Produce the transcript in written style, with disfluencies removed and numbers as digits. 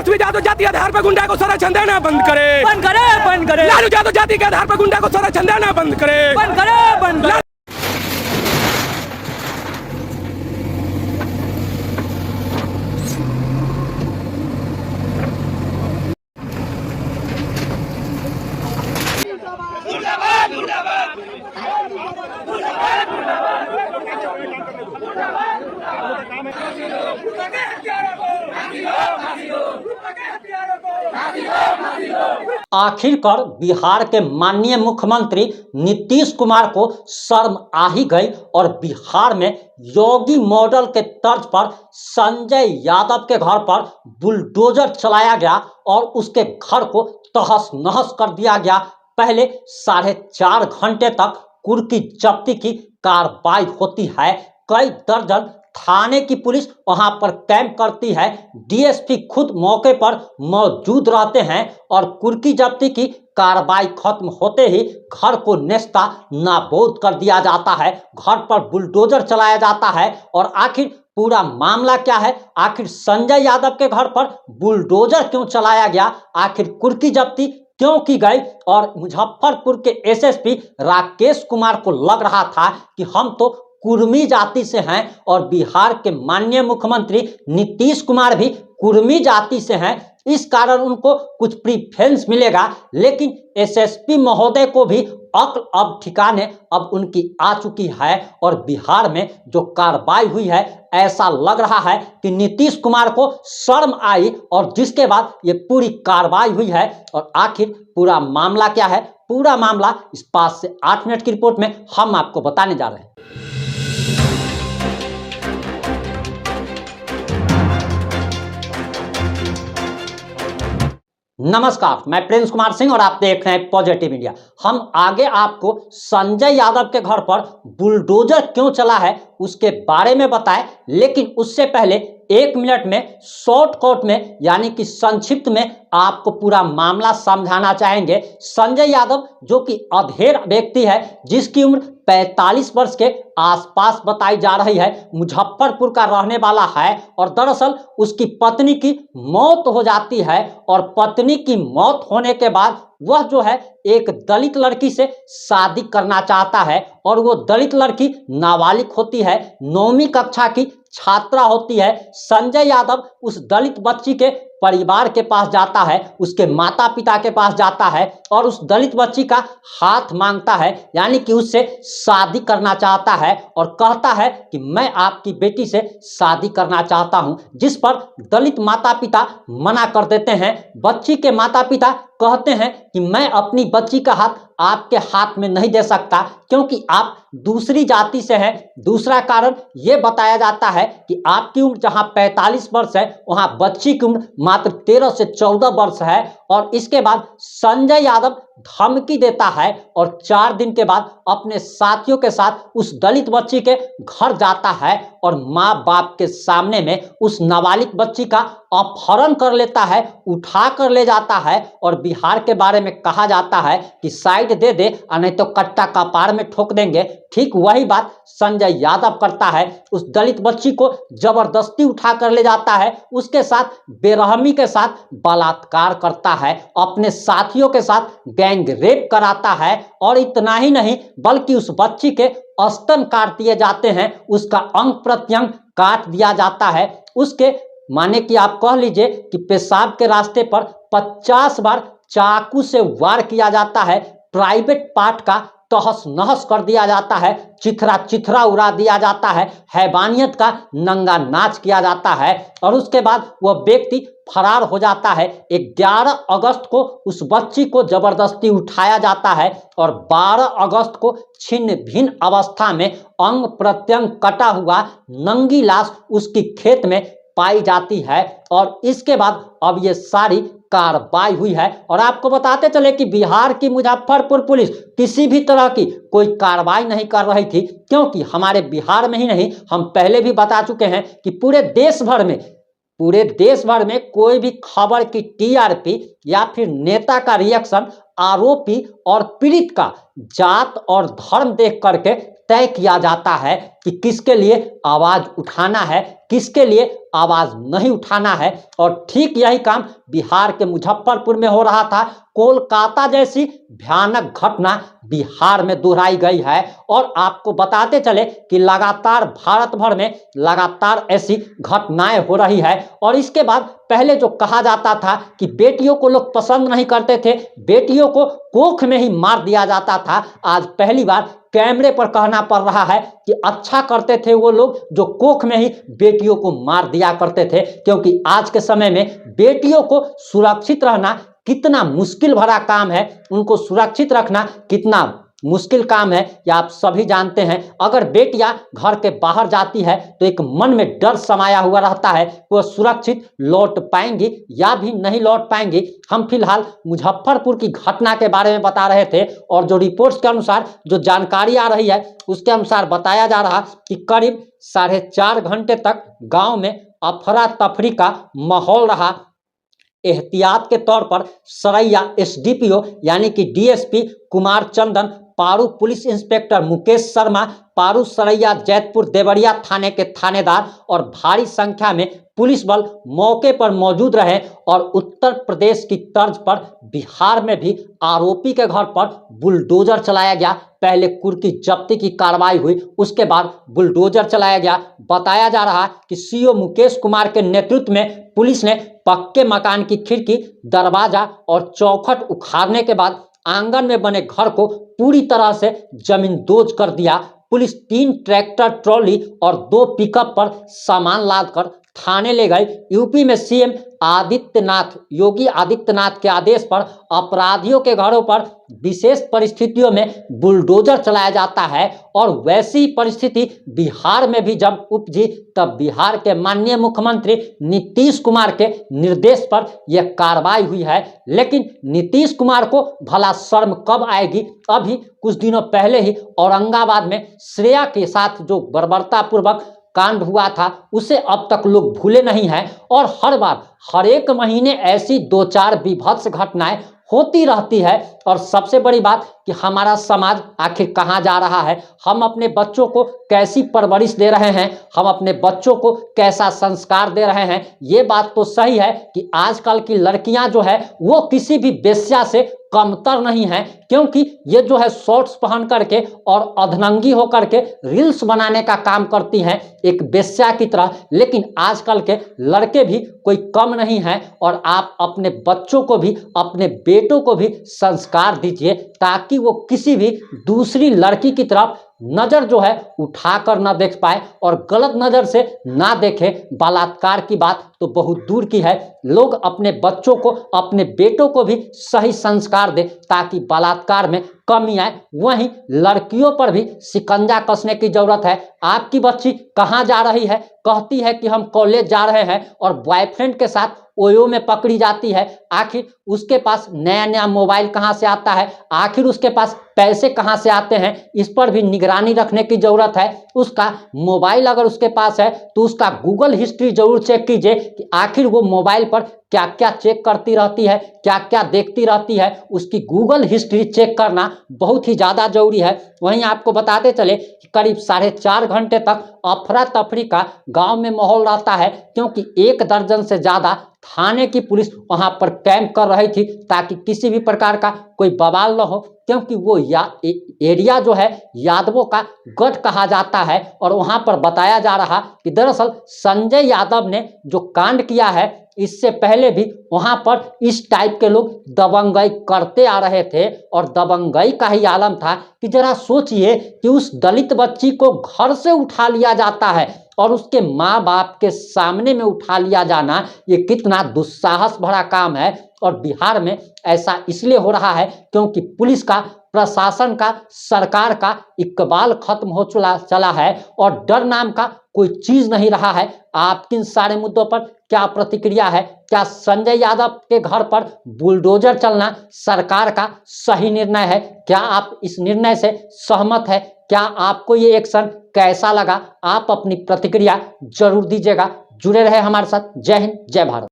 तेजस्वी यादव जाति आधार पर गुंडा को संरक्षण देना बंद करे, बंद करे, बंद करे। लालू यादव जाति के आधार पर गुंडा को संरक्षण देना बंद करे, बंद करे, बंद करे। आखिरकार बिहार के माननीय मुख्यमंत्री नीतीश कुमार को शर्म आ ही गई और बिहार में योगी मॉडल के तर्ज पर संजय यादव के घर पर बुलडोजर चलाया गया और उसके घर को तहस नहस कर दिया गया। पहले 4.5 घंटे तक कुर्की जब्ती की कार्रवाई होती है। कई दर्जन थाने की पुलिस वहां पर कैंप करती है। डीएसपी खुद मौके पर मौजूद रहते हैं और कुर्की जब्ती की कार्रवाई खत्म होते ही घर को नेस्ता नाबूद कर दिया जाता है। घर पर बुलडोजर चलाया जाता है। और आखिर पूरा मामला क्या है? आखिर संजय यादव के घर पर बुलडोजर क्यों चलाया गया? आखिर कुर्की जब्ती क्यों की गई? और मुजफ्फरपुर के एसएसपी राकेश कुमार को लग रहा था कि हम तो कुर्मी जाति से हैं और बिहार के माननीय मुख्यमंत्री नीतीश कुमार भी कुर्मी जाति से हैं, इस कारण उनको कुछ प्रीफरेंस मिलेगा। लेकिन एसएसपी महोदय को भी अक्ल अब ठिकाने अब उनकी आ चुकी है और बिहार में जो कार्रवाई हुई है ऐसा लग रहा है कि नीतीश कुमार को शर्म आई और जिसके बाद ये पूरी कार्रवाई हुई है। और आखिर पूरा मामला क्या है? पूरा मामला इस 5 से 8 मिनट की रिपोर्ट में हम आपको बताने जा रहे हैं। नमस्कार, मैं प्रिंस कुमार सिंह और आप देख रहे हैं पॉजिटिव इंडिया। हम आगे आपको संजय यादव के घर पर बुलडोजर क्यों चला है उसके बारे में बताएं, लेकिन उससे पहले 1 मिनट में शॉर्टकट में यानी कि संक्षिप्त में आपको पूरा मामला समझाना चाहेंगे। संजय यादव जो कि अधेड़ व्यक्ति है, जिसकी उम्र 45 वर्ष के आसपास बताई जा रही है, मुजफ्फरपुर का रहने वाला है और दरअसल उसकी पत्नी की मौत हो जाती है और पत्नी की मौत होने के बाद वह जो है एक दलित लड़की से शादी करना चाहता है और वो दलित लड़की नाबालिग होती है, 9वीं कक्षा की छात्रा होती है। संजय यादव उस दलित बच्ची के परिवार के पास जाता है, उसके माता पिता के पास जाता है और उस दलित बच्ची का हाथ मांगता है, यानी कि उससे शादी करना चाहता है और कहता है कि मैं आपकी बेटी से शादी करना चाहता हूं, जिस पर दलित माता पिता मना कर देते हैं। बच्ची के माता पिता कहते हैं कि मैं अपनी बच्ची का हाथ आपके हाथ में नहीं दे सकता क्योंकि आप दूसरी जाति से हैं। दूसरा कारण यह बताया जाता है कि आपकी उम्र जहां 45 वर्ष है वहां बच्ची की उम्र मात्र 13 से 14 वर्ष है। और इसके बाद संजय यादव धमकी देता है और 4 दिन के बाद अपने साथियों के साथ उस दलित बच्ची के घर जाता है और माँ बाप के सामने में उस नाबालिग बच्ची का अपहरण कर लेता है, उठा कर ले जाता है। और बिहार के बारे में कहा जाता है कि साइड दे दे नहीं तो कट्टा कपार में ठोक देंगे। ठीक वही बात संजय यादव करता है। उस दलित बच्ची को जबरदस्ती उठा कर ले जाता है, उसके साथ बेरहमी के साथ बलात्कार करता है, अपने साथियों के साथ गैंग रेप कराता है। और इतना ही नहीं बल्कि उस बच्ची के स्तन काट दिए जाते हैं, उसका अंग प्रत्यंग काट दिया जाता है, उसके माने कि आप कह लीजिए कि पेशाब के रास्ते पर 50 बार चाकू से वार किया जाता है, प्राइवेट पार्ट का तहस नहस कर दिया जाता है, चिथरा चिथरा उड़ा दिया जाता है, हैवानियत का नंगा नाच किया जाता है। और उसके बाद वह व्यक्ति फरार हो जाता है। 11 अगस्त को उस बच्ची को जबरदस्ती उठाया जाता है और 12 अगस्त को छिन्न भिन्न अवस्था में अंग प्रत्यंग कटा हुआ नंगी लाश उसकी खेत में पाई जाती है। और इसके बाद अब ये सारी कार्रवाई हुई है। और आपको बताते चले कि बिहार की मुजफ्फरपुर पुलिस किसी भी तरह की कोई कार्रवाई नहीं कर रही थी, क्योंकि हमारे बिहार में ही नहीं, हम पहले भी बता चुके हैं कि पूरे देश भर में कोई भी खबर की टीआरपी या फिर नेता का रिएक्शन आरोपी और पीड़ित का जात और धर्म देख करके तय किया जाता है। कि किसके लिए आवाज उठाना है, किसके लिए आवाज नहीं उठाना है। और ठीक यही काम बिहार के मुजफ्फरपुर में हो रहा था। कोलकाता जैसी भयानक घटना बिहार में दोहराई गई है। और आपको बताते चले कि लगातार भारत भर में लगातार ऐसी घटनाएं हो रही है। और इसके बाद पहले जो कहा जाता था कि बेटियों को लोग पसंद नहीं करते थे, बेटियों को कोख में ही मार दिया जाता था, आज पहली बार कैमरे पर कहना पड़ रहा है कि अच्छा करते थे वो लोग जो कोख में ही बेटियों को मार दिया करते थे। क्योंकि आज के समय में बेटियों को सुरक्षित रहना कितना मुश्किल भरा काम है, उनको सुरक्षित रखना कितना मुश्किल काम है, यह आप सभी जानते हैं। अगर बेटियां घर के बाहर जाती है तो एक मन में डर समाया हुआ रहता है, वो सुरक्षित लौट पाएंगी या भी नहीं लौट पाएंगी। हम फिलहाल मुजफ्फरपुर की घटना के बारे में बता रहे थे और जो रिपोर्ट्स के अनुसार जो जानकारी आ रही है उसके अनुसार बताया जा रहा कि करीब 4.5 घंटे तक गांव में अफरा तफरी का माहौल रहा। एहतियात के तौर पर सरैया एसडीपीओ यानी कि डीएसपी कुमार चंदन, पारू पुलिस इंस्पेक्टर मुकेश शर्मा, पारू सरैया जैतपुर देवरिया थाने के थानेदार और भारी संख्या में पुलिस बल मौके पर मौजूद रहे। और उत्तर प्रदेश की तर्ज पर बिहार में भी आरोपी के घर पर बुलडोजर चलाया गया। पहले कुर्की जब्ती की कार्रवाई हुई, उसके बाद बुलडोजर चलाया गया। बताया जा रहा है कि सीओ मुकेश कुमार के नेतृत्व में पुलिस ने पक्के मकान की खिड़की, दरवाजा और चौखट उखाड़ने के बाद आंगन में बने घर को पूरी तरह से जमींदोज कर दिया। पुलिस 3 ट्रैक्टर ट्रॉली और 2 पिकअप पर सामान लादकर थाने ले गए। यूपी में सीएम योगी आदित्यनाथ के आदेश पर अपराधियों के घरों पर विशेष परिस्थितियों में बुलडोजर चलाया जाता है। और वैसी परिस्थिति बिहार में भी जब उपजी तब बिहार के माननीय मुख्यमंत्री नीतीश कुमार के निर्देश पर यह कार्रवाई हुई है। लेकिन नीतीश कुमार को भला शर्म कब आएगी। अभी कुछ दिनों पहले ही औरंगाबाद में श्रेया के साथ जो बर्बरतापूर्वक कांड हुआ था उसे अब तक लोग भूले नहीं हैं। और हर बार हर एक महीने ऐसी 2-4 बीभत्स घटनाएं होती रहती है। और सबसे बड़ी बात कि हमारा समाज आखिर कहाँ जा रहा है, हम अपने बच्चों को कैसी परवरिश दे रहे हैं, हम अपने बच्चों को कैसा संस्कार दे रहे हैं। ये बात तो सही है कि आजकल की लड़कियां जो है वो किसी भी वेश्या से कमतर नहीं है, क्योंकि ये जो है शॉर्ट्स पहन करके और अधनंगी होकर के रील्स बनाने का काम करती हैं एक वेश्या की तरह। लेकिन आजकल के लड़के भी कोई कम नहीं है। और आप अपने बच्चों को भी, अपने बेटों को भी संस्कार दीजिए ताकि वो किसी भी दूसरी लड़की की तरफ नजर जो है उठाकर ना देख पाए और गलत नजर से ना देखे। बलात्कार की बात तो बहुत दूर की है, लोग अपने बच्चों को, अपने बेटों को भी सही संस्कार दे ताकि बलात्कार में कमी आए। वहीं लड़कियों पर भी शिकंजा कसने की जरूरत है। आपकी बच्ची कहाँ जा रही है, कहती है कि हम कॉलेज जा रहे हैं और बॉयफ्रेंड के साथ ओयो में पकड़ी जाती है। आखिर उसके पास नया नया मोबाइल कहाँ से आता है, आखिर उसके पास पैसे कहाँ से आते हैं, इस पर भी निगरानी रखने की जरूरत है। उसका मोबाइल अगर उसके पास है तो उसका गूगल हिस्ट्री जरूर चेक कीजिए कि आखिर वो मोबाइल पर क्या क्या चेक करती रहती है, क्या क्या देखती रहती है। उसकी गूगल हिस्ट्री चेक करना बहुत ही ज़्यादा जरूरी है। वहीं आपको बताते चले कि करीब 4.5 घंटे तक अफरा तफरी का गांव में माहौल रहता है, क्योंकि 1 दर्जन से ज़्यादा थाने की पुलिस वहां पर कैंप कर रही थी ताकि किसी भी प्रकार का कोई बवाल न हो। क्योंकि वो एरिया जो है यादवों का गढ़ कहा जाता है। और वहां पर बताया जा रहा कि दरअसल संजय यादव ने जो कांड किया है इससे पहले भी वहां पर इस टाइप के लोग दबंगई करते आ रहे थे। और दबंगई का ही आलम था कि जरा सोचिए कि उस दलित बच्ची को घर से उठा लिया जाता है और उसके माँ बाप के सामने में उठा लिया जाना, ये कितना दुस्साहस भरा काम है। और बिहार में ऐसा इसलिए हो रहा है क्योंकि पुलिस का, प्रशासन का, सरकार का इकबाल खत्म हो चला है और डर नाम का कोई चीज नहीं रहा है। आपके इन सारे मुद्दों पर क्या प्रतिक्रिया है? क्या संजय यादव के घर पर बुलडोजर चलना सरकार का सही निर्णय है? क्या आप इस निर्णय से सहमत है? क्या आपको ये एक्शन कैसा लगा? आप अपनी प्रतिक्रिया जरूर दीजिएगा। जुड़े रहे हमारे साथ। जय हिंद, जय भारत।